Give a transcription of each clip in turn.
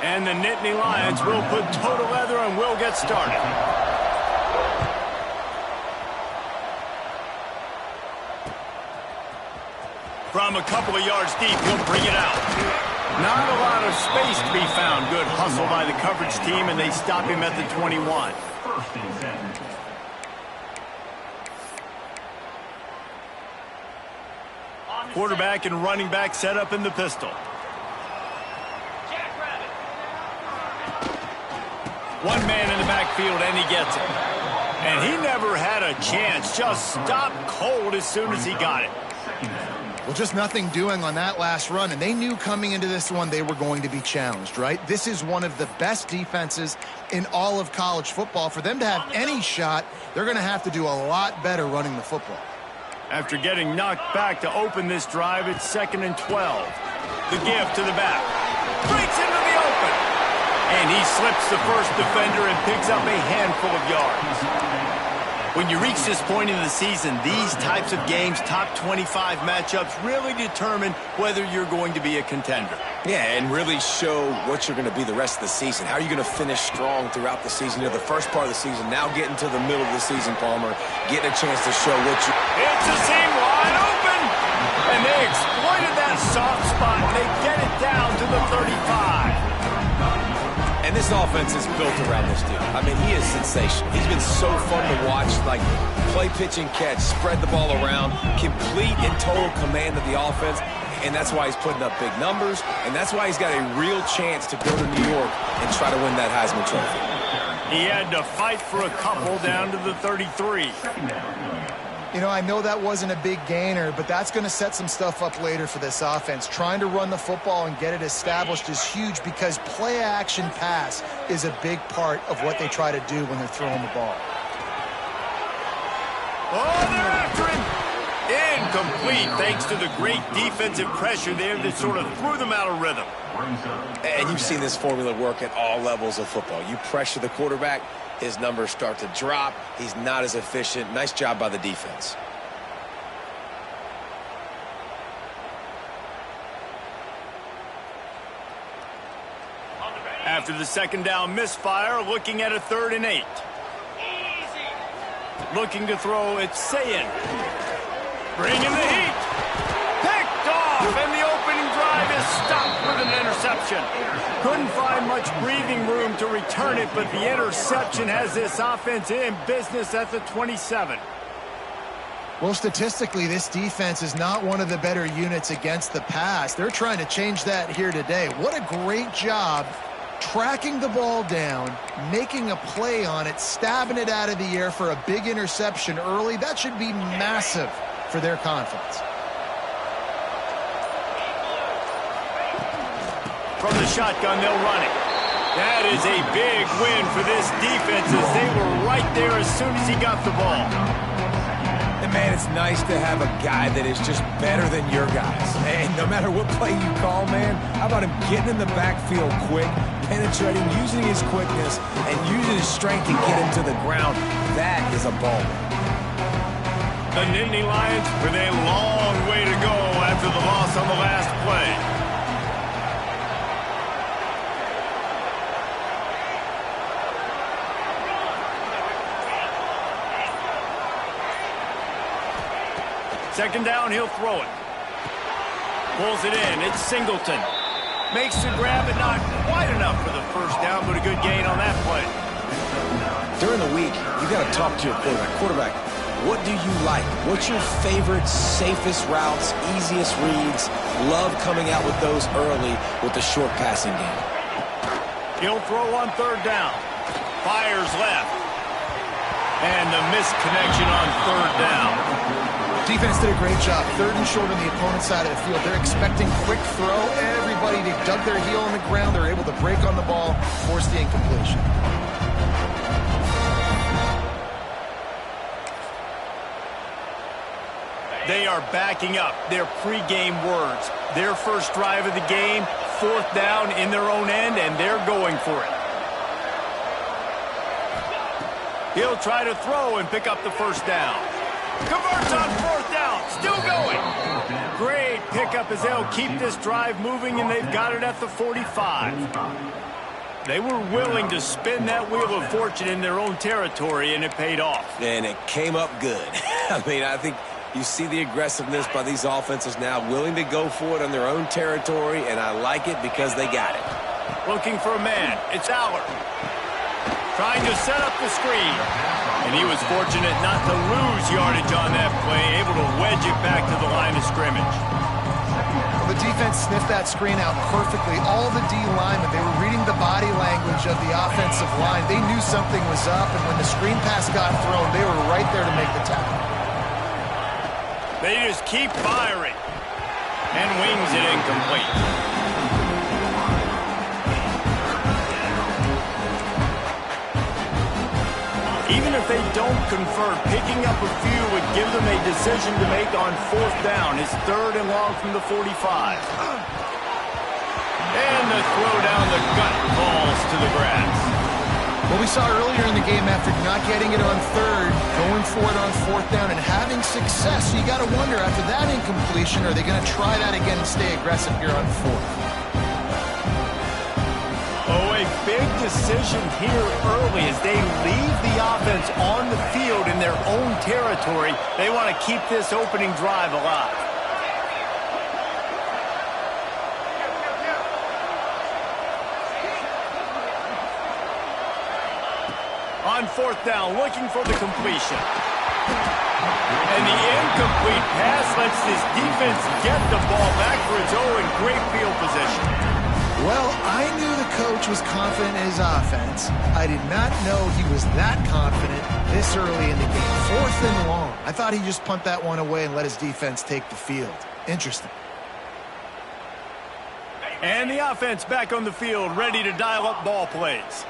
And the Nittany Lions will put total leather and will get started. From a couple of yards deep, he'll bring it out. Not a lot of space to be found. Good hustle by the coverage team, and they stop him at the 21. First and 10. Quarterback and running back set up in the pistol. One man in the backfield, and he gets it. And he never had a chance. Just stopped cold as soon as he got it. Well, just nothing doing on that last run, and they knew coming into this one they were going to be challenged, right? This is one of the best defenses in all of college football. For them to have any shot, they're going to have to do a lot better running the football. After getting knocked back to open this drive, it's 2nd and 12. The give to the back. Breaks into the open. And he slips the first defender and picks up a handful of yards. When you reach this point in the season, these types of games, top 25 matchups, really determine whether you're going to be a contender. Yeah, and really show what you're going to be the rest of the season. How are you going to finish strong throughout the season? You know, the first part of the season, now getting to the middle of the season, Palmer, getting a chance to show what you... It's a seam wide open! And they exploited that soft spot. They get it down to the 35. And this offense is built around this dude. I mean, he is sensational. He's been so fun to watch, like play, pitch, and catch, spread the ball around, complete and total command of the offense, and that's why he's putting up big numbers, and that's why he's got a real chance to go to New York and try to win that Heisman Trophy. He had to fight for a couple down to the 33. You know, I know that wasn't a big gainer, but that's going to set some stuff up later for this offense. Trying to run the football and get it established is huge because play-action pass is a big part of what they try to do when they're throwing the ball. Oh, they're after him. Incomplete, thanks to the great defensive pressure there that sort of threw them out of rhythm. And you've seen this formula work at all levels of football. You pressure the quarterback, his numbers start to drop. He's not as efficient. Nice job by the defense. After the second down misfire, looking at a 3rd and 8. Looking to throw, it's Sayin. Bringing the heat. Picked off, and the opening drive is stopped with an interception. Couldn't find much breathing room to return it, but the interception has this offense in business at the 27. Well, statistically, this defense is not one of the better units against the pass. They're trying to change that here today. What a great job tracking the ball down, making a play on it, stabbing it out of the air for a big interception early. That should be massive for their confidence. From the shotgun, they'll run it. That is a big win for this defense as they were right there as soon as he got the ball. And, man, it's nice to have a guy that is just better than your guys. And no matter what play you call, man, how about him getting in the backfield quick, penetrating, using his quickness, and using his strength to get him to the ground. That is a ball. The Nittany Lions with a long way to go after the loss on the last play. Second down, he'll throw it. Pulls it in, it's Singleton. Makes the grab, but not quite enough for the first down, but a good gain on that play. During the week, you got to talk to your quarterback. What do you like? What's your favorite, safest routes, easiest reads? Love coming out with those early with the short passing game. He'll throw on 3rd down. Fires left. And the misconnection on 3rd down. Defense did a great job. 3rd and short on the opponent's side of the field. They're expecting quick throw. Everybody, they dug their heel on the ground. They're able to break on the ball, force the incompletion. They are backing up their pregame words. Their first drive of the game, 4th down in their own end, and they're going for it. He'll try to throw and pick up the first down. Converts on fourth down. Still going. Great pickup as they'll keep this drive moving, and they've got it at the 45. They were willing to spin that wheel of fortune in their own territory, and it paid off. And it came up good. I mean, I think you see the aggressiveness by these offenses now, willing to go for it on their own territory, and I like it because they got it. Looking for a man. It's Aller. Trying to set up the screen. And he was fortunate not to lose yardage on that play, able to wedge it back to the line of scrimmage. Well, the defense sniffed that screen out perfectly. All the D linemen, they were reading the body language of the offensive line. They knew something was up, and when the screen pass got thrown, they were right there to make the tackle. They just keep firing. And wings it incomplete. Even if they don't convert, picking up a few would give them a decision to make on fourth down. It's 3rd and long from the 45. And the throw down the gut falls to the grass. Well, we saw earlier in the game, after not getting it on 3rd, going for it on 4th down and having success. So you got to wonder, after that incompletion, are they going to try that again and stay aggressive here on 4th? Oh, a big decision here early as they leave the offense on the field in their own territory. They want to keep this opening drive alive. On 4th down, looking for the completion. And the incomplete pass lets this defense get the ball back for its own in great field position. Well, I knew the coach was confident in his offense. I did not know he was that confident this early in the game. 4th and long. I thought he'd just punt that one away and let his defense take the field. Interesting. And the offense back on the field, ready to dial up ball plays.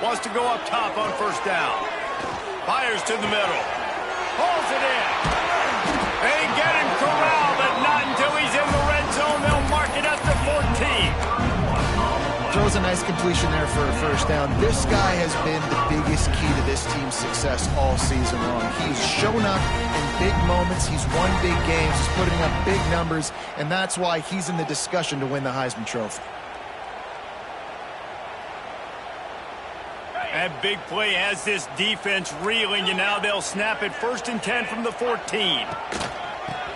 Wants to go up top on 1st down. Fires to the middle. Pulls it in. They get him corralled, but not until he's in the red zone. They'll mark it at the 14. Throws a nice completion there for a 1st down. This guy has been the biggest key to this team's success all season long. He's shown up in big moments. He's won big games. He's putting up big numbers, and that's why he's in the discussion to win the Heisman Trophy. That big play has this defense reeling, and now they'll snap it 1st and 10 from the 14.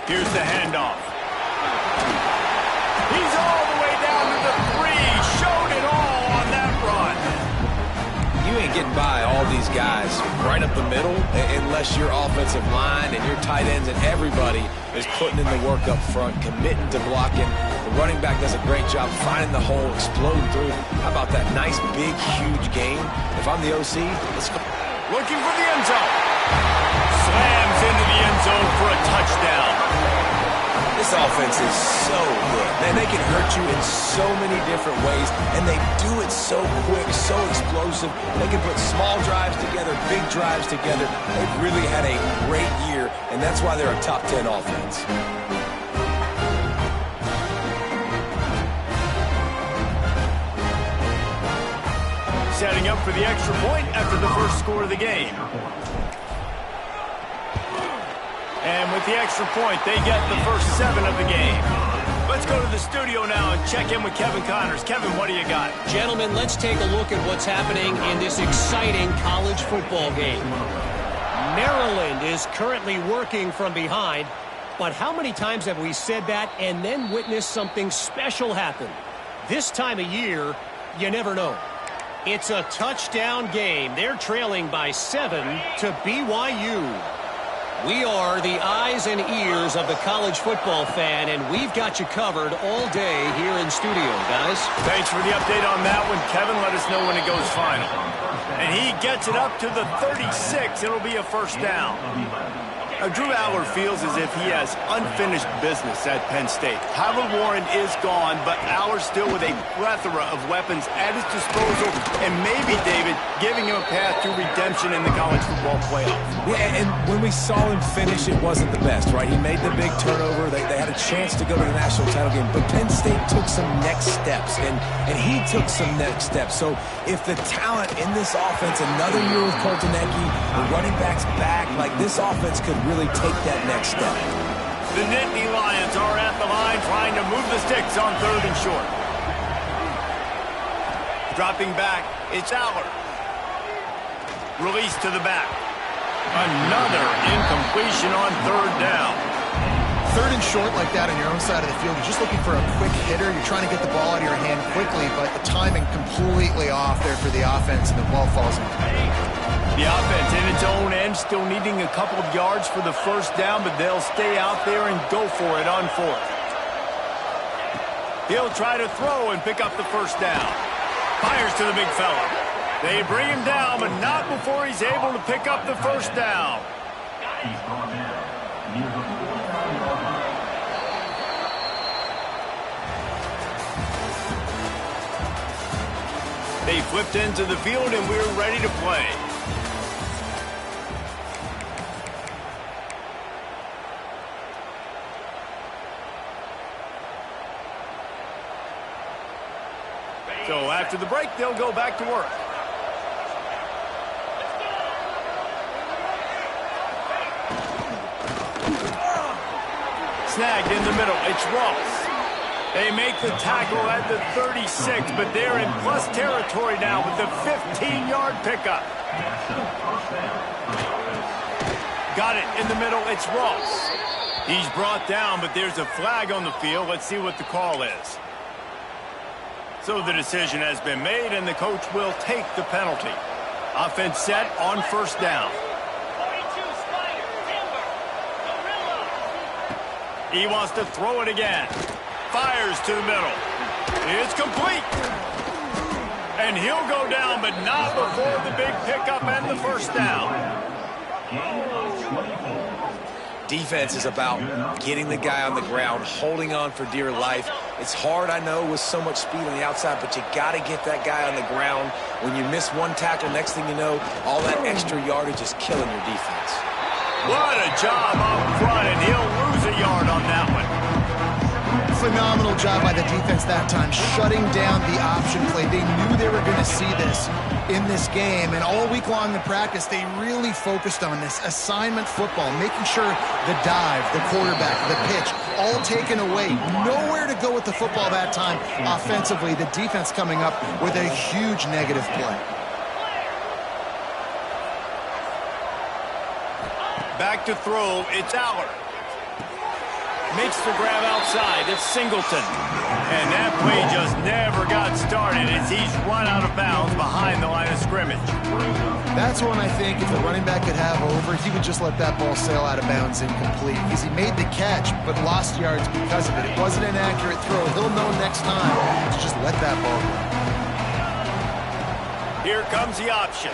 Here's the handoff. He's all the way down to the 3. Showed it all on that run. You ain't getting by all these guys right up the middle unless your offensive line and your tight ends and everybody is putting in the work up front, committing to blocking. The running back does a great job finding the hole, exploding through. How about that nice, big, huge game? If I'm the OC, let's go. Looking for the end zone. Slams into the end zone for a touchdown. This offense is so good. Man, they can hurt you in so many different ways, and they do it so quick, so explosive. They can put small drives together, big drives together. They've really had a great year, and that's why they're a top 10 offense. Setting up for the extra point after the first score of the game. And with the extra point, they get the first 7 of the game. Let's go to the studio now and check in with Kevin Connors. Kevin, what do you got? Gentlemen, let's take a look at what's happening in this exciting college football game. Maryland is currently working from behind, but how many times have we said that and then witnessed something special happen? This time of year, you never know. It's a touchdown game. They're trailing by 7 to BYU. We are the eyes and ears of the college football fan, and we've got you covered all day here in studio, guys. Thanks for the update on that one, Kevin. Let us know when it goes final. And he gets it up to the 36. It'll be a 1st down. Drew Aller feels as if he has unfinished business at Penn State. Tyler Warren is gone, but Aller still with a plethora of weapons at his disposal, and maybe, David, giving him a path to redemption in the college football playoff. Yeah, and when we saw him finish, it wasn't the best, right? He made the big turnover. They had a chance to go to the national title game, but Penn State took some next steps, and he took some next steps. So if the talent in this offense, another year with Colton Nccu, the running backs back, like this offense could really take that next step. The Nittany Lions are at the line trying to move the sticks on 3rd and short. Dropping back, it's Aller. Release to the back. Another incompletion on 3rd down. 3rd and short like that on your own side of the field. You're just looking for a quick hitter. You're trying to get the ball out of your hand quickly, but the timing completely off there for the offense, and the ball falls in. The offense in its own end, still needing a couple of yards for the 1st down, but they'll stay out there and go for it on 4th. He'll try to throw and pick up the 1st down. Fires to the big fella. They bring him down, but not before he's able to pick up the 1st down. They flipped into the field, and we're ready to play. So after the break, they'll go back to work. Snagged in the middle. It's Ross. They make the tackle at the 36, but they're in plus territory now with the 15-yard pickup. Got it in the middle. It's Ross. He's brought down, but there's a flag on the field. Let's see what the call is. So the decision has been made, and the coach will take the penalty. Offense set on 1st down. He wants to throw it again. Fires to the middle. It's complete. And he'll go down, but not before the big pickup and the 1st down. Defense is about getting the guy on the ground, holding on for dear life. It's hard, I know, with so much speed on the outside, but you got to get that guy on the ground. When you miss one tackle, next thing you know, all that extra yardage is killing your defense. What a job up front, and he'll lose a yard on that one. Phenomenal job by the defense that time, shutting down the option play. They knew they were going to see this in this game, and all week long in practice, they really focused on this assignment football, making sure the dive, the quarterback, the pitch, all taken away. Nowhere to go with the football that time offensively. The defense coming up with a huge negative play. Back to throw, it's Aller. Makes the grab outside, it's Singleton. And that play just never got started as he's run out of bounds behind the line of scrimmage. That's one I think if the running back could have over, he would just let that ball sail out of bounds incomplete. Because he made the catch, but lost yards because of it. It wasn't an accurate throw. He'll know next time to just let that ball go. Here comes the option.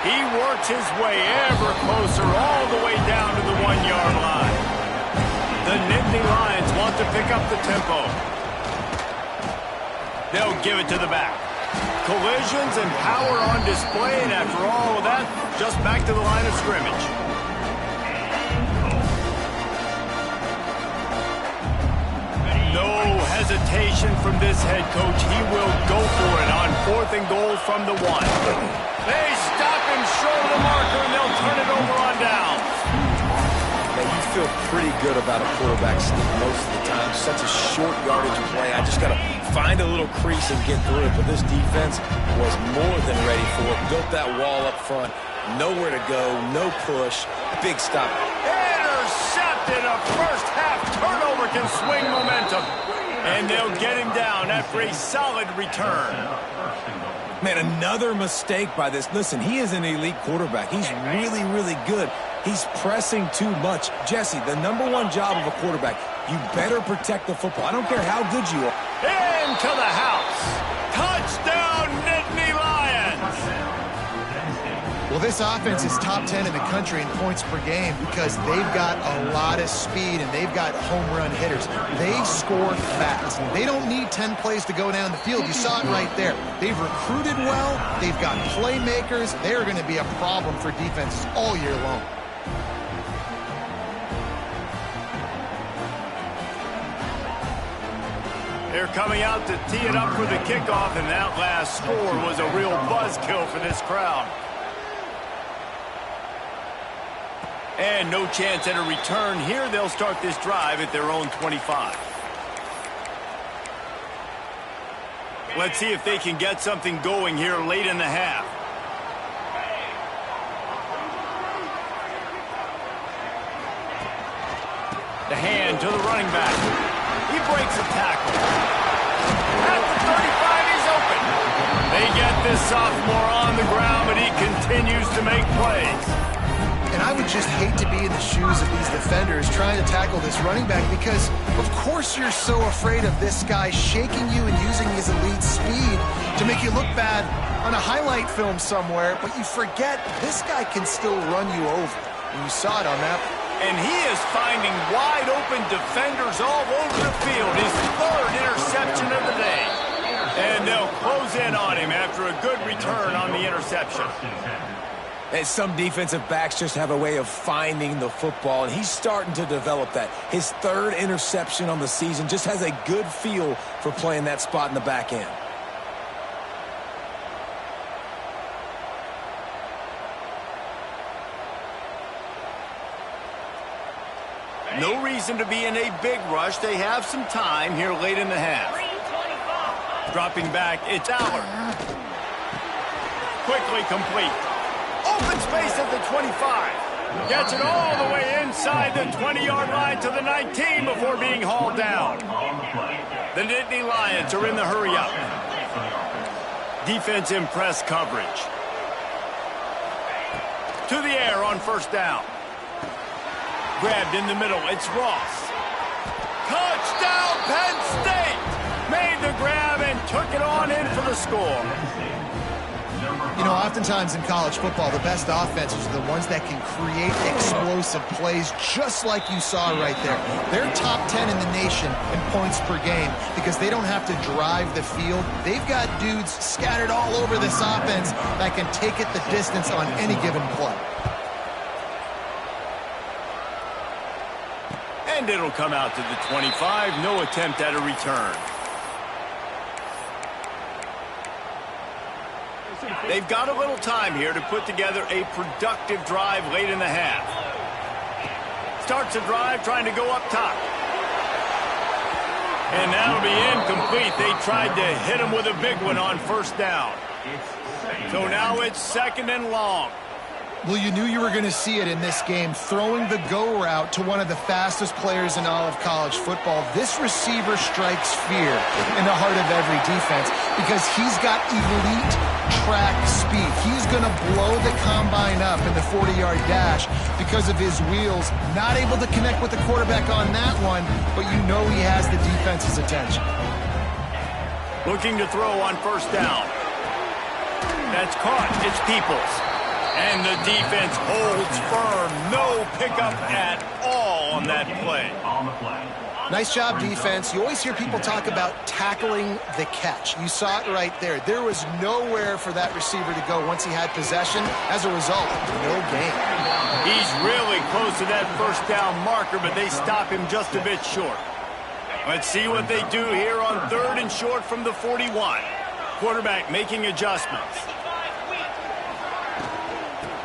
He works his way ever closer all the way down to the 1-yard line. The Nittany Lions want to pick up the tempo. They'll give it to the back. Collisions and power on display, and after all of that, just back to the line of scrimmage. No hesitation from this head coach. He will go for it on 4th and goal from the 1. They stop him short of the marker, and they'll turn it over on down. Man, you feel pretty good about a quarterback sneak most of the time. Such a short yardage play. I just got to find a little crease and get through it. But this defense was more than ready for it. Built that wall up front. Nowhere to go. No push. Big stop. Intercepted. A first-half turnover can swing momentum. And they'll get him down after a solid return. Man, another mistake by this. Listen, he is an elite quarterback. He's really, really good. He's pressing too much. Jesse, the #1 job of a quarterback, you better protect the football. I don't care how good you are. Into the house. Touchdown, Nittany Lions. Well, this offense is top 10 in the country in points per game because they've got a lot of speed and they've got home run hitters. They score fast. They don't need 10 plays to go down the field. You saw it right there. They've recruited well. They've got playmakers. They're going to be a problem for defenses all year long. They're coming out to tee it up for the kickoff, and that last score was a real buzzkill for this crowd. And no chance at a return here. They'll start this drive at their own 25. Let's see if they can get something going here late in the half. The hand to the running back. He breaks a tackle. At the 35, he's open. They get this sophomore on the ground, but he continues to make plays. And I would just hate to be in the shoes of these defenders trying to tackle this running back because, of course, you're so afraid of this guy shaking you and using his elite speed to make you look bad on a highlight film somewhere, but you forget this guy can still run you over. And you saw it on that. And he is finding wide-open defenders all over the field. His third interception of the day. And they'll close in on him after a good return on the interception. And some defensive backs just have a way of finding the football, and he's starting to develop that. His third interception on the season just has a good feel for playing that spot in the back end. No reason to be in a big rush. They have some time here late in the half. Dropping back, it's Aller. Quickly complete. Open space at the 25. Gets it all the way inside the 20-yard line to the 19 before being hauled down. The Nittany Lions are in the hurry-up. Defense in press coverage. To the air on first down. Grabbed in the middle, it's Ross. Touchdown, Penn State! Made the grab and took it on in for the score. You know, oftentimes in college football, the best offenses are the ones that can create explosive plays, just like you saw right there. They're top 10 in the nation in points per game because they don't have to drive the field. They've got dudes scattered all over this offense that can take it the distance on any given play. And it'll come out to the 25. No attempt at a return. They've got a little time here to put together a productive drive late in the half. Starts a drive trying to go up top. And that'll be incomplete. They tried to hit him with a big one on first down. So now it's second and long. Well, you knew you were going to see it in this game, throwing the go route to one of the fastest players in all of college football. This receiver strikes fear in the heart of every defense because he's got elite track speed. He's going to blow the combine up in the 40-yard dash because of his wheels. Not able to connect with the quarterback on that one, but you know he has the defense's attention. Looking to throw on first down. That's caught. It's Peoples. And the defense holds firm. No pickup at all on that play. Nice job, defense. You always hear people talk about tackling the catch. You saw it right there. There was nowhere for that receiver to go once he had possession. As a result, no gain. He's really close to that first down marker, but they stop him just a bit short. Let's see what they do here on third and short from the 41. Quarterback making adjustments.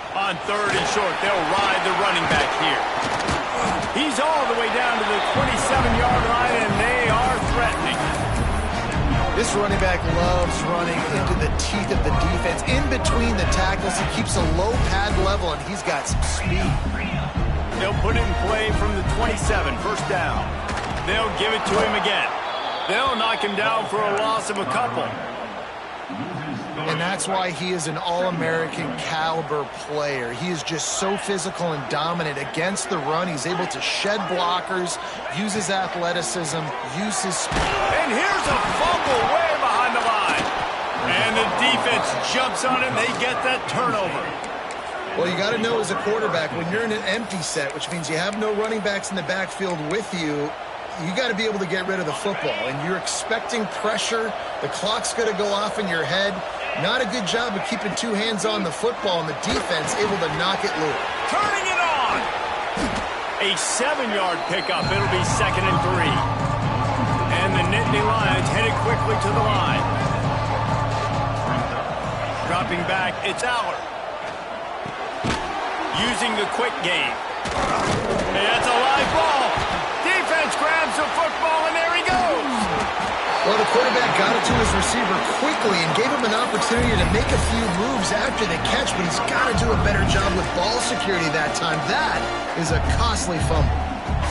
On third and short, they'll ride the running back here. He's all the way down to the 27-yard line, and they are threatening. This running back loves running into the teeth of the defense. In between the tackles, he keeps a low pad level, and he's got some speed. They'll put it in play from the 27, first down. They'll give it to him again. They'll knock him down for a loss of a couple. And that's why he is an All-American caliber player. He is just so physical and dominant against the run. He's able to shed blockers, use his athleticism, use his speed. And here's a fumble way behind the line. And the defense jumps on him. They get that turnover. Well, you got to know as a quarterback, when you're in an empty set, which means you have no running backs in the backfield with you, you got to be able to get rid of the football. And you're expecting pressure. The clock's going to go off in your head. Not a good job of keeping two hands on the football, and the defense able to knock it loose. Turning it on. A 7-yard pickup. It'll be second and 3. And the Nittany Lions headed quickly to the line. Dropping back, it's Aller. Using the quick game. And that's a live ball. Defense grabs the football, and there he goes. Well, the quarterback got it to his receiver quickly and gave him an opportunity to make a few moves after the catch, but he's got to do a better job with ball security that time. That is a costly fumble.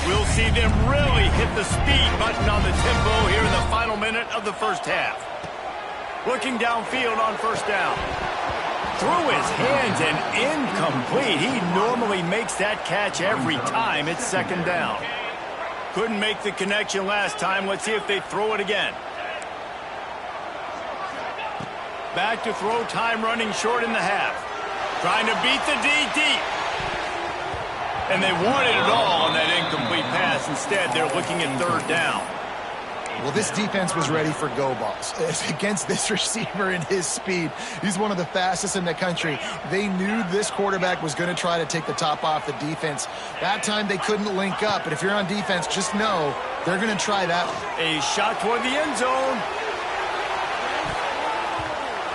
We'll see them really hit the speed button on the tempo here in the final minute of the first half. Looking downfield on first down. Through his hands and incomplete. He normally makes that catch every time it's second down. Couldn't make the connection last time. Let's see if they throw it again. Back to throw, time running short in the half. Trying to beat the D deep. And they wanted it all on that incomplete pass. Instead, they're looking at third down. Well, this defense was ready for go balls. Against this receiver and his speed, he's one of the fastest in the country. They knew this quarterback was going to try to take the top off the defense. That time they couldn't link up, but if you're on defense, just know they're going to try that. A shot toward the end zone.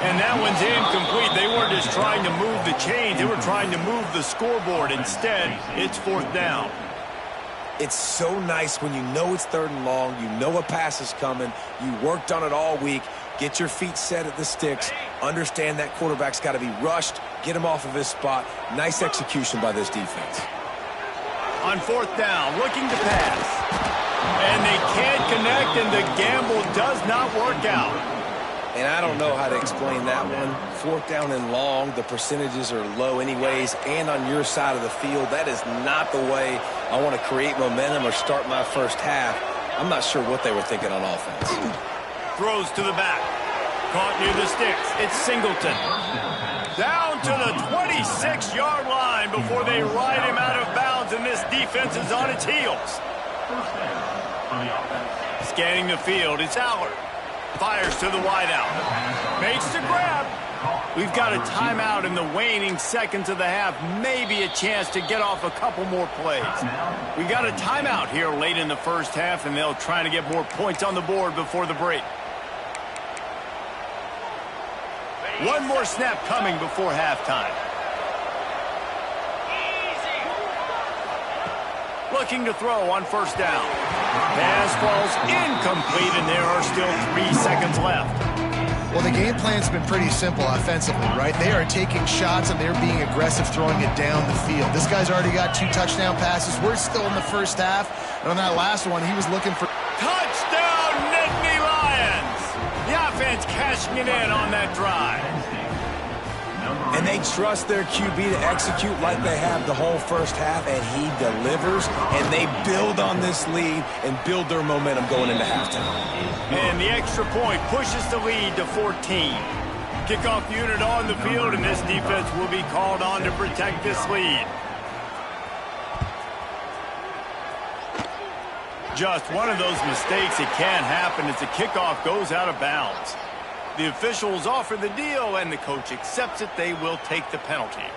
And that one's incomplete. They weren't just trying to move the chains. They were trying to move the scoreboard. Instead, it's fourth down. It's so nice when you know it's third and long, you know a pass is coming, you worked on it all week, get your feet set at the sticks, understand that quarterback's got to be rushed, get him off of his spot. Nice execution by this defense. On fourth down, looking to pass. And they can't connect, and the gamble does not work out. And I don't know how to explain that one. Fourth down and long, the percentages are low anyways, and on your side of the field, that is not the way I want to create momentum or start my first half. I'm not sure what they were thinking on offense. Throws to the back. Caught near the sticks. It's Singleton. Down to the 26-yard line before they ride him out of bounds, and this defense is on its heels. Scanning the field, it's Aller. Fires to the wideout. Makes the grab. We've got a timeout in the waning seconds of the half. Maybe a chance to get off a couple more plays. We got a timeout here late in the first half, and they'll try to get more points on the board before the break. One more snap coming before halftime. Looking to throw on first down. Pass falls incomplete, and there are still 3 seconds left. Well, the game plan's been pretty simple offensively, right? They are taking shots, and they're being aggressive throwing it down the field. This guy's already got 2 touchdown passes. We're still in the first half. And on that last one, he was looking for... Touchdown, Nittany Lions! The offense cashing it in on that drive. And they trust their QB to execute like they have the whole first half, and he delivers, and they build on this lead and build their momentum going into halftime. And the extra point pushes the lead to 14. Kickoff unit on the field, and this defense will be called on to protect this lead. Just one of those mistakes that can happen as the kickoff goes out of bounds. The officials offer the deal, and the coach accepts it. They will take the penalty.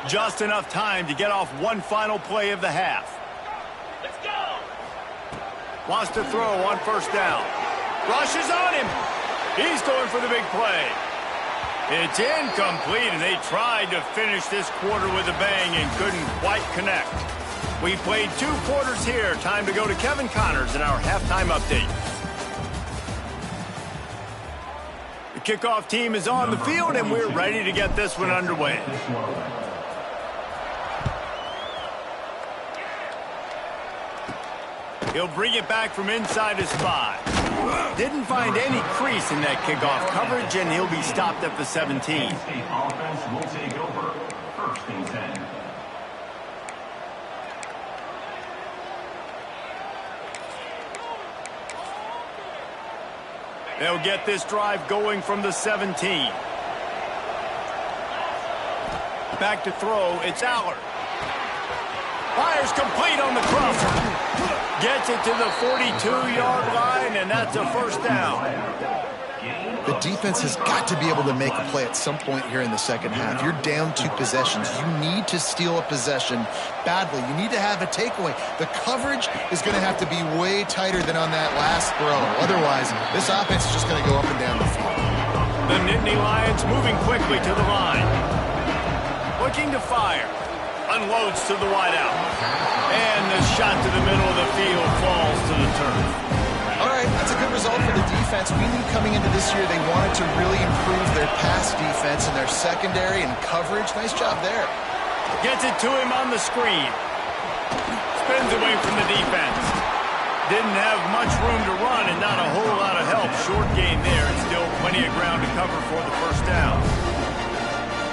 Just enough time to get off one final play of the half. Let's go! Wants to throw on first down. Rushes on him. He's going for the big play. It's incomplete, and they tried to finish this quarter with a bang and couldn't quite connect. We played 2 quarters here. Time to go to Kevin Connors in our halftime update. Kickoff team is on the field, and we're ready to get this one underway. He'll bring it back from inside his 5. Didn't find any crease in that kickoff coverage, and he'll be stopped at the 17. Offense will take over. First and 10. They'll get this drive going from the 17. Back to throw, it's Aller. Fires complete on the crosser. Gets it to the 42-yard line, and that's a first down. The defense has got to be able to make a play at some point here in the second half. You're down 2 possessions. You need to steal a possession badly. You need to have a takeaway. The coverage is going to have to be way tighter than on that last throw. Otherwise, this offense is just going to go up and down the field. The Nittany Lions moving quickly to the line. Looking to fire. Unloads to the wideout. And the shot to the middle of the field falls to the turf. All right, that's a good result for the defense. We knew coming into this year they wanted to really improve their pass defense and their secondary and coverage. Nice job there. Gets it to him on the screen. Spins away from the defense. Didn't have much room to run and not a whole lot of help. Short gain there and still plenty of ground to cover for the first down.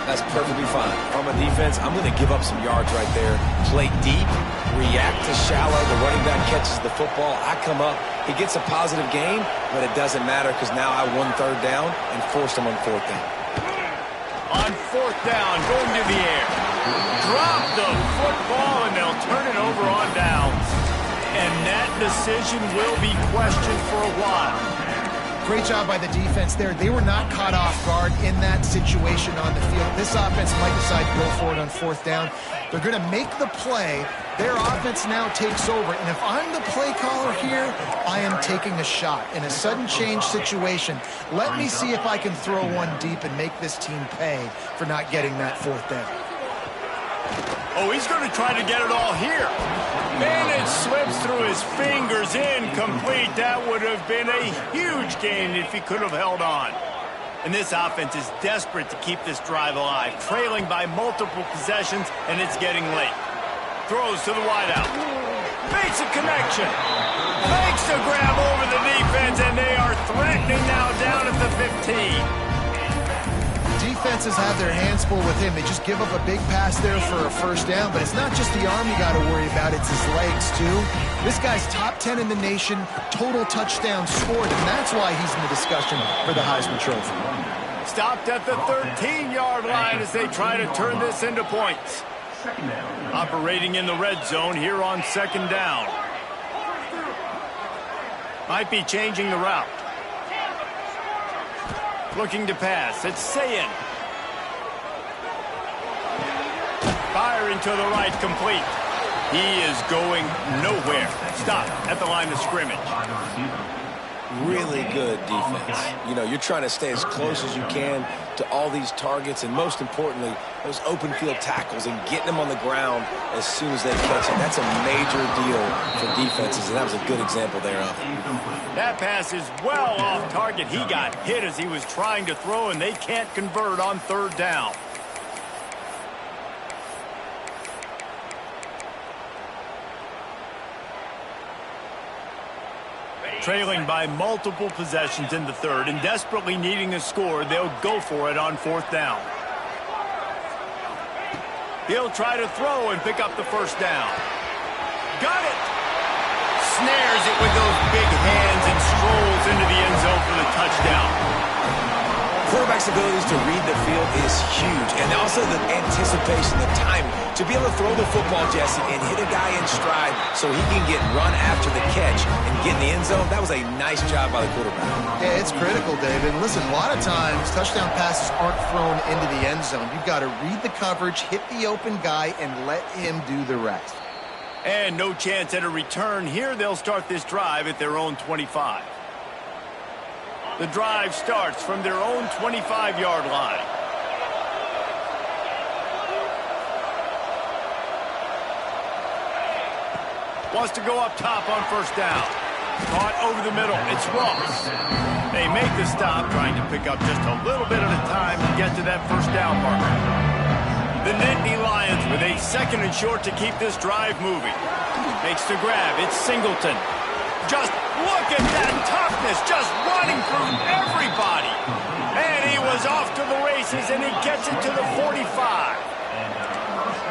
That's perfectly fine. From a defense, I'm going to give up some yards right there. Play deep, react to shallow. The running back catches the football. I come up. He gets a positive gain, but it doesn't matter because now I won 3rd down and forced him on 4th down. On 4th down, going to the air. Drop the football, and they'll turn it over on downs. And that decision will be questioned for a while. Great job by the defense there. They were not caught off guard in that situation on the field. This offense might decide to go for it on 4th down. They're going to make the play. Their offense now takes over. And if I'm the play caller here, I am taking a shot. In a sudden change situation, let me see if I can throw one deep and make this team pay for not getting that 4th down. Oh, he's going to try to get it all here. And it slips through his fingers, incomplete. That would have been a huge gain if he could have held on. And this offense is desperate to keep this drive alive, trailing by multiple possessions, and it's getting late. Throws to the wideout. Makes a connection. Makes the grab over the defense, and they are threatening now down at the 15. Defenses have their hands full with him. They just give up a big pass there for a 1st down, but it's not just the arm you got to worry about, it's his legs too. This guy's top 10 in the nation, total touchdowns scored, and that's why he's in the discussion for the Heisman Trophy. Stopped at the 13-yard line as they try to turn this into points. Operating in the red zone here on 2nd down. Might be changing the route. Looking to pass. It's Sayin. Firing to the right, complete. He is going nowhere. Stop at the line of scrimmage. Really good defense. You know, you're trying to stay as close as you can to all these targets, and most importantly, those open field tackles and getting them on the ground as soon as they catch it. That's a major deal for defenses, and that was a good example there of it. That pass is well off target. He got hit as he was trying to throw, and they can't convert on 3rd down. Trailing by multiple possessions in the 3rd and desperately needing a score, they'll go for it on 4th down. He'll try to throw and pick up the 1st down. Got it! Snares it with those big hands and strolls into the end zone for the touchdown. Quarterback's abilities to read the field is huge, and also the anticipation, the timing. To be able to throw the football, Jesse, and hit a guy in stride so he can get run after the catch and get in the end zone, that was a nice job by the quarterback. Yeah, it's critical, David. Listen, a lot of times, touchdown passes aren't thrown into the end zone. You've got to read the coverage, hit the open guy, and let him do the rest. And no chance at a return here. They'll start this drive at their own 25. The drive starts from their own 25-yard line. Wants to go up top on 1st down. Caught over the middle. It's Ross. They make the stop, trying to pick up just a little bit at a time to get to that 1st down marker. The Nittany Lions with a 2nd and short to keep this drive moving. Makes the grab. It's Singleton. Just look at that toughness, just running through everybody. And he was off to the races, and he gets it to the 45.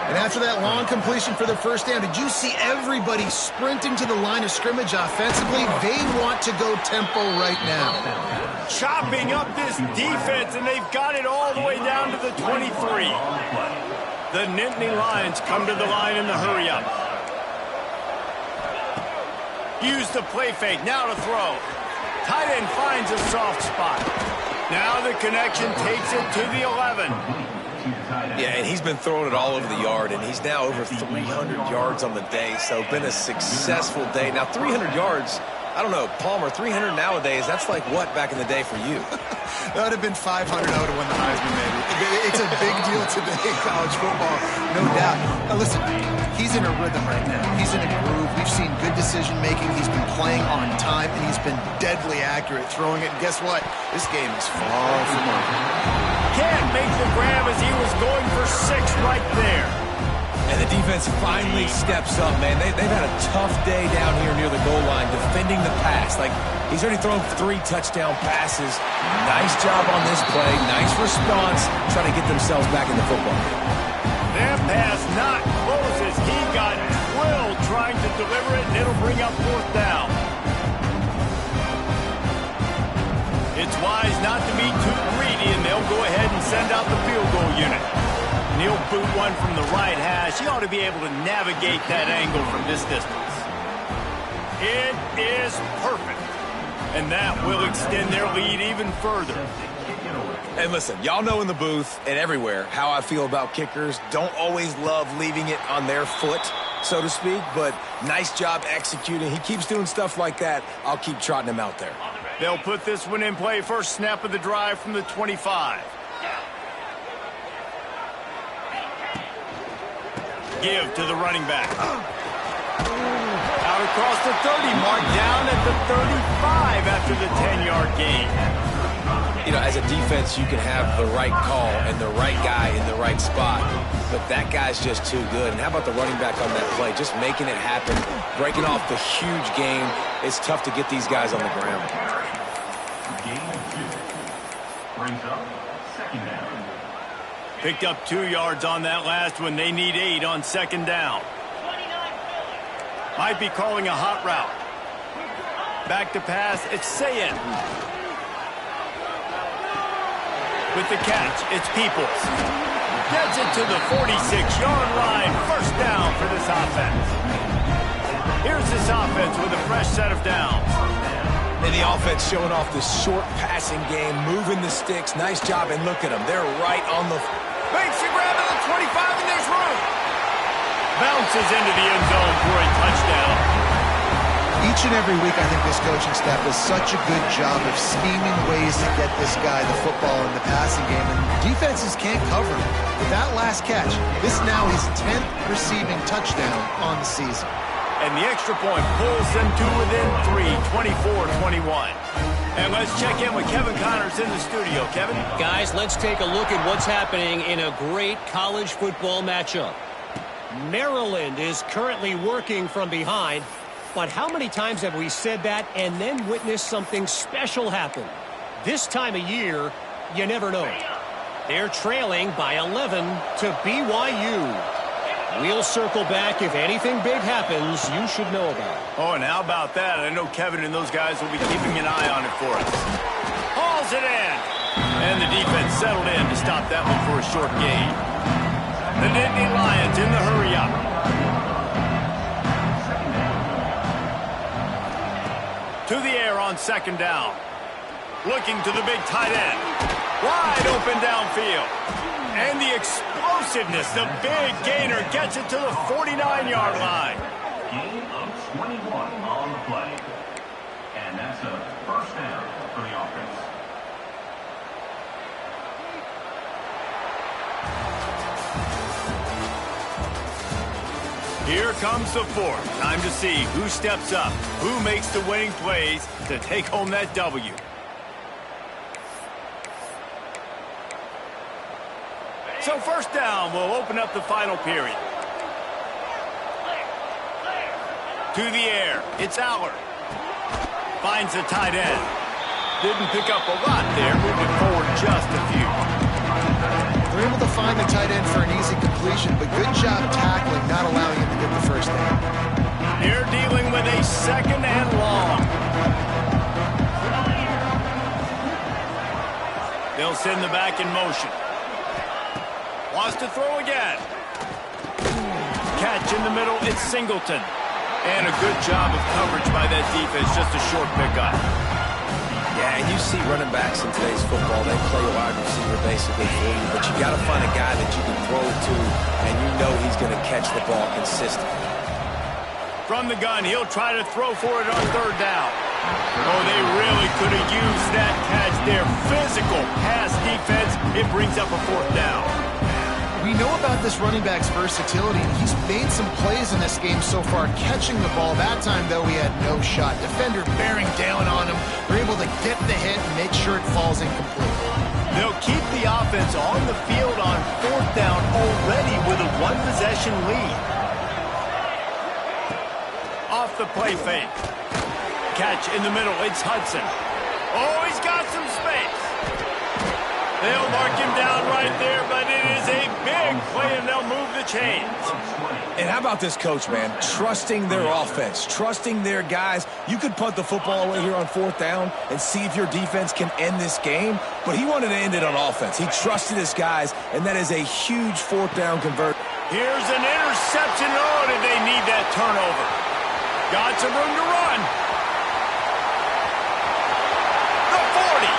And after that long completion for the 1st down, did you see everybody sprinting to the line of scrimmage offensively? They want to go tempo right now. Chopping up this defense, and they've got it all the way down to the 23. The Nittany Lions come to the line in the hurry-up. Use the play fake, now to throw. tight end finds a soft spot. Now the connection takes it to the 11. Yeah, and he's been throwing it all over the yard, and he's now over 300 yards on the day, so been a successful day. Now, 300 yards, I don't know, Palmer, 300 nowadays, that's like what back in the day for you? That would have been 500. I would have won the Heisman, maybe. It's a big deal today in college football, no doubt. Now, listen, he's in a rhythm right now. He's in a groove. We've seen good decision-making. He's been playing on time, and he's been deadly accurate throwing it. And guess what? This game is far from over. Can't make the grab as he was going for 6 right there. And the defense finally steps up, man. They've had a tough day down here near the goal line defending the pass. Like, he's already thrown 3 touchdown passes. Nice job on this play. Nice response. Trying to get themselves back in the football game. Their pass not close as he got drilled trying to deliver it, and it'll bring up 4th down. It's wise not to be too greedy, and they'll go ahead and send out the field goal unit. And he'll boot one from the right hash. He ought to be able to navigate that angle from this distance. It is perfect. And that will extend their lead even further. And listen, y'all know in the booth and everywhere how I feel about kickers. Don't always love leaving it on their foot, so to speak, but nice job executing. He keeps doing stuff like that. I'll keep trotting him out there. They'll put this one in play. First snap of the drive from the 25. Give to the running back. Out across the 30 mark, down at the 35 after the 10-yard gain. You know, as a defense, you can have the right call and the right guy in the right spot, but that guy's just too good. And how about the running back on that play? Just making it happen, breaking off the huge gain. It's tough to get these guys on the ground. Gain of 2. Brings up 2nd down. Picked up 2 yards on that last one. They need 8 on 2nd down. Might be calling a hot route. Back to pass. It's Sayin. With the catch, it's Peoples. Gets it to the 46-yard line. First down for this offense. Here's this offense with a fresh set of downs. And the offense showing off this short passing game, moving the sticks. Nice job, and look at them. They're right on the... Makes the grab at the 25, and there's room. Bounces into the end zone for a touchdown. Each and every week, I think this coaching staff does such a good job of scheming ways to get this guy the football in the passing game, and defenses can't cover him. With that last catch, this now his 10th receiving touchdown on the season. And the extra point pulls them to within 3, 24-21. And let's check in with Kevin Connors in the studio. Kevin? Guys, let's take a look at what's happening in a great college football matchup. Maryland is currently working from behind, but how many times have we said that and then witnessed something special happen? This time of year, you never know. They're trailing by 11 to BYU. We'll circle back if anything big happens you should know about. Oh, and how about that? I know Kevin and those guys will be keeping an eye on it for us. Hauls it in. And the defense settled in to stop that one for a short gain. The Nittany Lions in the hurry-up. To the air on 2nd down. Looking to the big tight end. Wide open downfield. And the explosiveness, the big gainer gets it to the 49-yard line. Gain of 21 on the play. And that's a first down for the offense. Here comes the 4th. Time to see who steps up, who makes the winning plays to take home that W. So first down will open up the final period. To the air, it's Allard. Finds the tight end. Didn't pick up a lot there, moving forward just a few. They're able to find the tight end for an easy completion, but good job tackling, not allowing him to get the first down. They're dealing with a 2nd and long. They'll send the back in motion. Wants to throw again. Catch in the middle, it's Singleton. And a good job of coverage by that defense, just a short pickup. And you see running backs in today's football, they play a wide receiver basically for you, but you got to find a guy that you can throw to, and you know he's going to catch the ball consistently. From the gun, he'll try to throw for it on third down. Oh, they really could have used that catch there. Physical pass defense. It brings up a fourth down. We know about this running back's versatility, and he's made some plays in this game so far, catching the ball. That time, though, he had no shot. Defender bearing down on him. They're able to get the hit and make sure it falls incomplete. They'll keep the offense on the field on fourth down already with a one-possession lead. Off the play fake. Catch in the middle. It's Hudson. Oh, he's got some space. They'll mark him down right there, but it is a big play, and they'll move the chains. And how about this coach, man? Trusting their offense, trusting their guys. You could punt the football away here on fourth down and see if your defense can end this game, but he wanted to end it on offense. He trusted his guys, and that is a huge fourth down convert. Here's an interception. Oh, did they need that turnover? Got some room to run. The 40.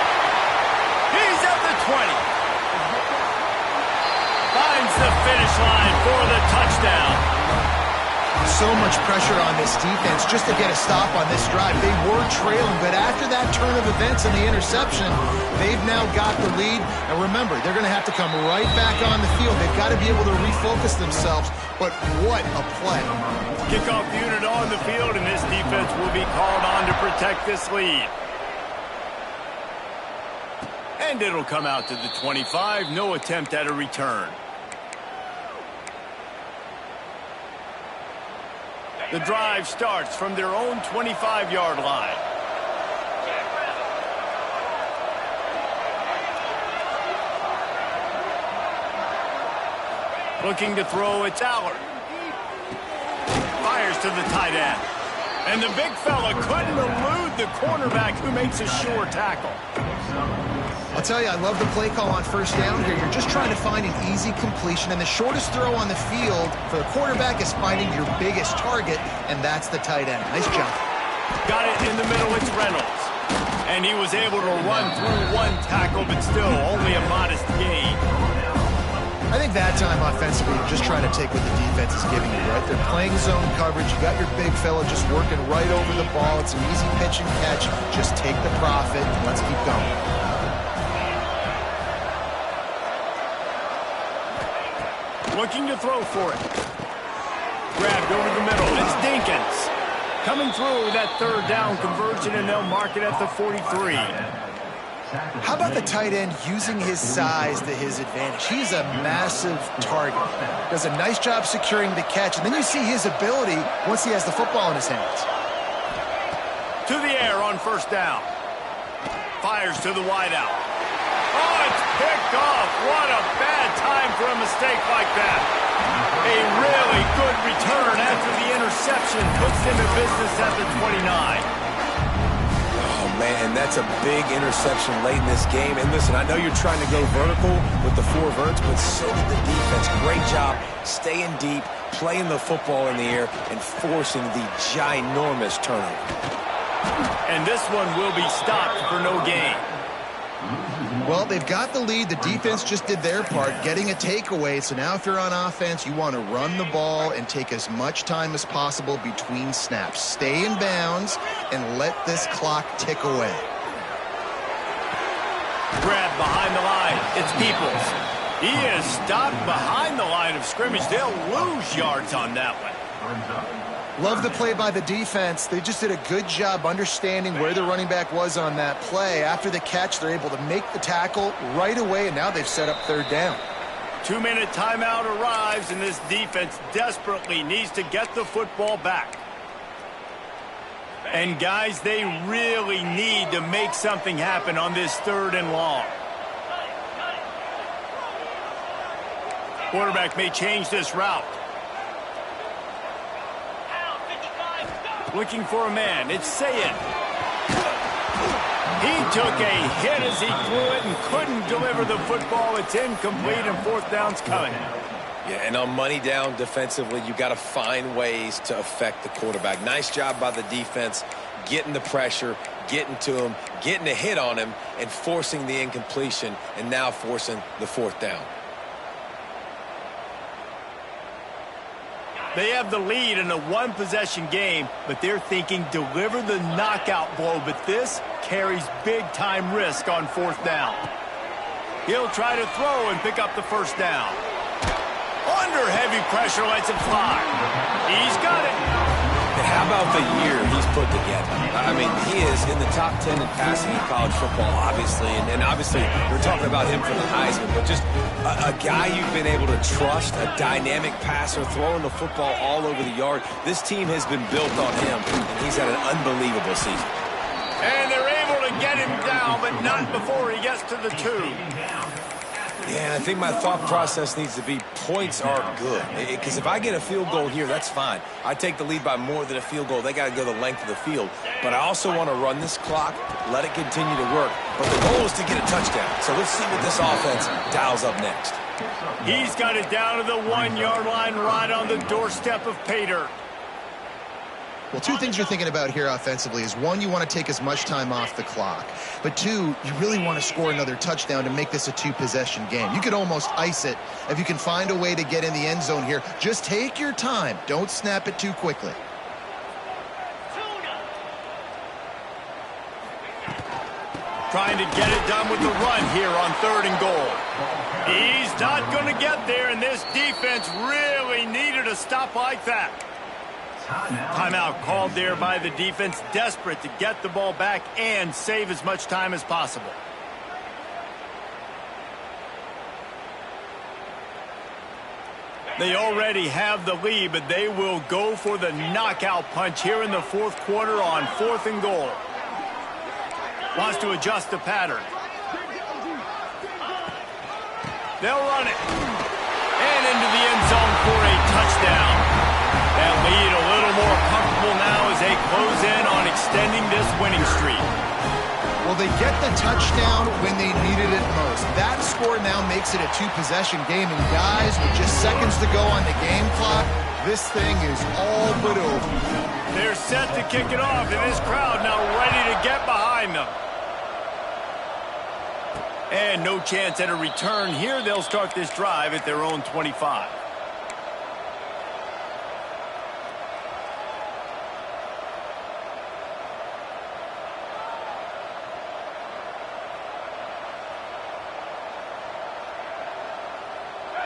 He's at the 20. Finds the finish line for the touchdown. So much pressure on this defense just to get a stop on this drive. They were trailing, but after that turn of events and the interception, they've now got the lead. And remember, they're going to have to come right back on the field. They've got to be able to refocus themselves. But what a play. Kickoff unit on the field, and this defense will be called on to protect this lead. And it'll come out to the 25. No attempt at a return. The drive starts from their own 25-yard line. Looking to throw, it's Allard. Fires to the tight end. And the big fella couldn't elude the cornerback who makes a sure tackle. I'll tell you, I love the play call on first down here. You're just trying to find an easy completion, and the shortest throw on the field for the quarterback is finding your biggest target, and that's the tight end. Nice job. Got it in the middle, it's Reynolds. And he was able to run through one tackle, but still only a modest gain. I think that time offensively, you're just trying to take what the defense is giving you, right? They're playing zone coverage. You got your big fella just working right over the ball. It's an easy pitch and catch. Just take the profit, and let's keep going. Looking to throw for it. Grabbed over the middle. It's Dinkins. Coming through that third down conversion, and they'll mark it at the 43. How about the tight end using his size to his advantage? He's a massive target. Does a nice job securing the catch, and then you see his ability once he has the football in his hands. To the air on first down. Fires to the wideout. Oh, it's picked off. What a bad time for a mistake like that. A really good return after the interception puts them in business at the 29. Man, that's a big interception late in this game. And listen, I know you're trying to go vertical with the four verts, but so did the defense. Great job staying deep, playing the football in the air, and forcing the ginormous turnover. And this one will be stopped for no gain. Well, they've got the lead. The defense just did their part, getting a takeaway. So now if you're on offense, you want to run the ball and take as much time as possible between snaps. Stay in bounds and let this clock tick away. Grab behind the line. It's Peoples. He is stopped behind the line of scrimmage. They'll lose yards on that one. Love the play by the defense. They just did a good job understanding where the running back was on that play. After the catch, they're able to make the tackle right away, and now they've set up third down. 2-minute timeout arrives, and this defense desperately needs to get the football back. And, guys, they really need to make something happen on this third and long. Quarterback may change this route. Looking for a man. It's Sayed. He took a hit as he threw it and couldn't deliver the football. It's incomplete, and fourth down's coming. Yeah, and on money down defensively, you got to find ways to affect the quarterback. Nice job by the defense, getting the pressure, getting to him, getting a hit on him, and forcing the incompletion, and now forcing the 4th down. They have the lead in a one-possession game, but they're thinking deliver the knockout blow, but this carries big-time risk on 4th down. He'll try to throw and pick up the 1st down. Under heavy pressure, lets it fly. He's got it. And how about the year he's put together? I mean, he is in the top 10 in passing in college football, obviously. And obviously, we're talking about him for the Heisman. But just a guy you've been able to trust, a dynamic passer, throwing the football all over the yard. This team has been built on him, and he's had an unbelievable season. And they're able to get him down, but not before he gets to the 2. Yeah, I think my thought process needs to be points are good. Because if I get a field goal here, that's fine. I take the lead by more than a field goal. They got to go the length of the field. But I also want to run this clock, let it continue to work. But the goal is to get a touchdown. So let's see what this offense dials up next. He's got it down to the 1-yard line, right on the doorstep of pay dirt. Well, 2 things you're thinking about here offensively is, 1, you want to take as much time off the clock. But 2, you really want to score another touchdown to make this a 2-possession game. You could almost ice it if you can find a way to get in the end zone here. Just take your time. Don't snap it too quickly. Trying to get it done with the run here on 3rd and goal. He's not going to get there, and this defense really needed a stop like that. Timeout called there by the defense, desperate to get the ball back and save as much time as possible. They already have the lead, but they will go for the knockout punch here in the 4th quarter on 4th and goal. Wants to adjust the pattern. They'll run it. And into the end zone for a touchdown. That lead a little more comfortable now as they close in on extending this winning streak. Well, they get the touchdown when they needed it most. That score now makes it a 2-possession game. And guys, with just seconds to go on the game clock, this thing is all but over. They're set to kick it off, and this crowd now ready to get behind them. And no chance at a return here. They'll start this drive at their own 25.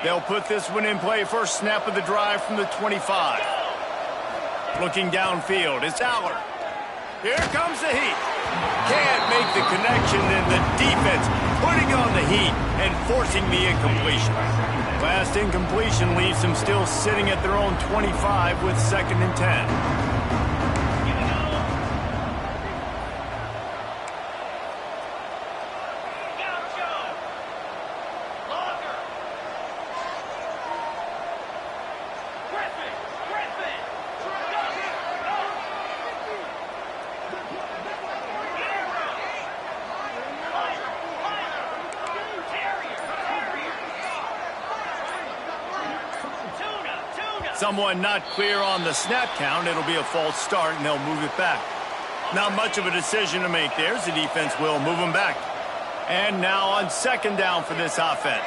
They'll put this one in play. First snap of the drive from the 25. Looking downfield, it's Aller. Here comes the heat. Can't make the connection, and the defense putting on the heat and forcing the incompletion. Last incompletion leaves them still sitting at their own 25 with 2nd and 10. Someone not clear on the snap count. It'll be a false start, and they'll move it back. Not much of a decision to make there. The defense will move them back. And now on 2nd down for this offense.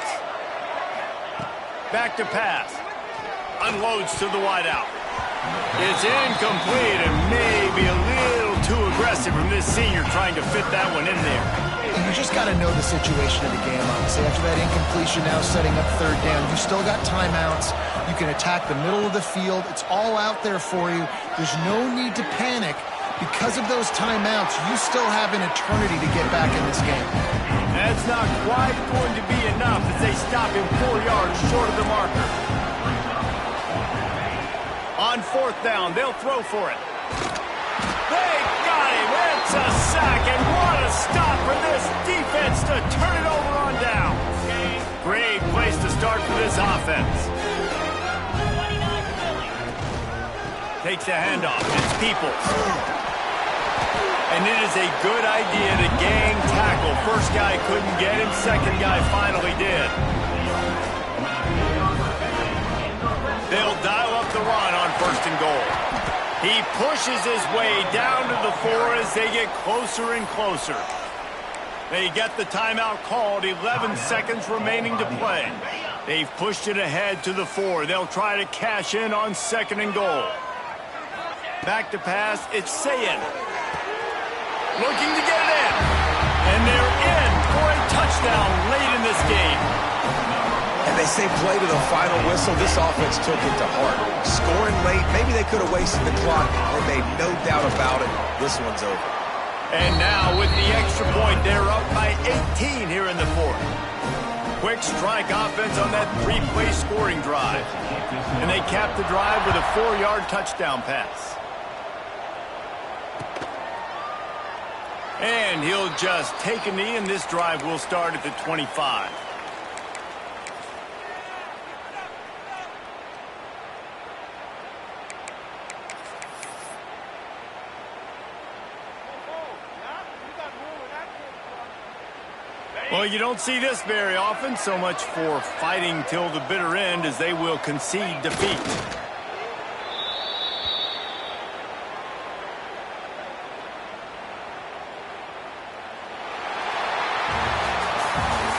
Back to pass. Unloads to the wideout. It's incomplete and maybe a little too aggressive from this senior trying to fit that one in there. You just got to know the situation of the game, obviously. After that incompletion, now setting up 3rd down. You still got timeouts. You can attack the middle of the field. It's all out there for you. There's no need to panic. Because of those timeouts, you still have an eternity to get back in this game. That's not quite going to be enough as they stop him 4 yards short of the marker. On 4th down, they'll throw for it. They got him. It's a sack, and what a stop for this defense to turn it over on down. Great place to start for this offense. Takes the handoff. It's Peoples. And it is a good idea to gang tackle. First guy couldn't get him. Second guy finally did. They'll dial up the run on 1st and goal. He pushes his way down to the 4 as they get closer and closer. They get the timeout called, 11 seconds remaining to play. They've pushed it ahead to the 4. They'll try to cash in on 2nd and goal. Back to pass, it's Sayin. Looking to get it in. And they're in for a touchdown late in this game. And they say play to the final whistle. This offense took it to heart. Scoring late, maybe they could have wasted the clock. They made no doubt about it. This one's over. And now with the extra point, they're up by 18 here in the 4th. Quick strike offense on that 3-play scoring drive. And they cap the drive with a 4-yard touchdown pass. And he'll just take a knee, and this drive will start at the 25. Well, you don't see this very often. So much for fighting till the bitter end as they will concede defeat.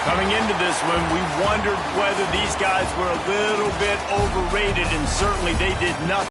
Coming into this one, we wondered whether these guys were a little bit overrated, and certainly they did nothing.